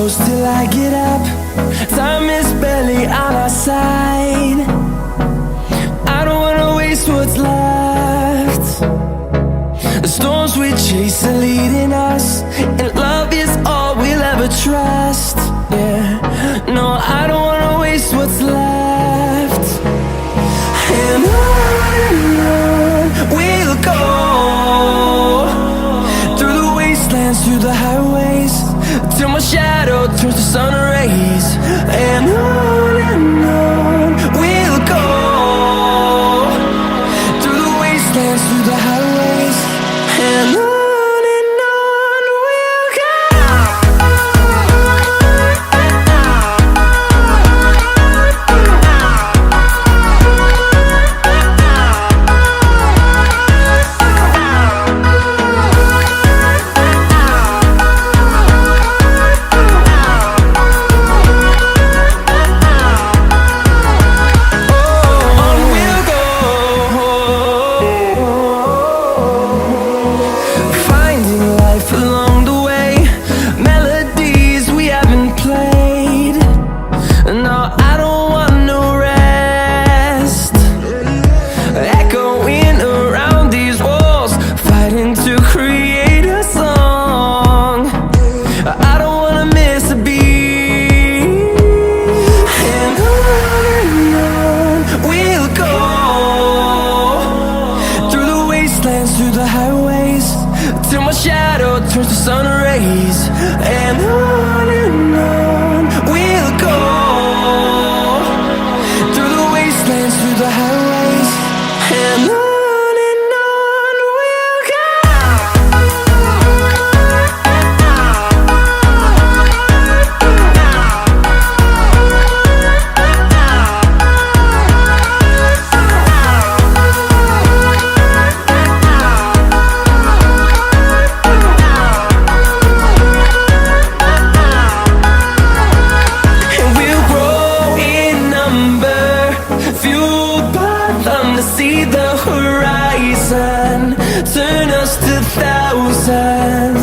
close till I get up. Time is barely on our side. I don't wanna waste what's left. The storms we chase are leading us, and love is all we'll ever trust. Yeah, no, I don't wanna waste what's left. And on we'll go, through the wastelands, through the highways, till my shadow turns to sun rays. And on we'll go, through the wastelands, through the highways, and on. Through the highways, till my shadow turns to sun rays. And on we'll go, through the wastelands, through the highways, and on. See the horizon, turn us to thousands.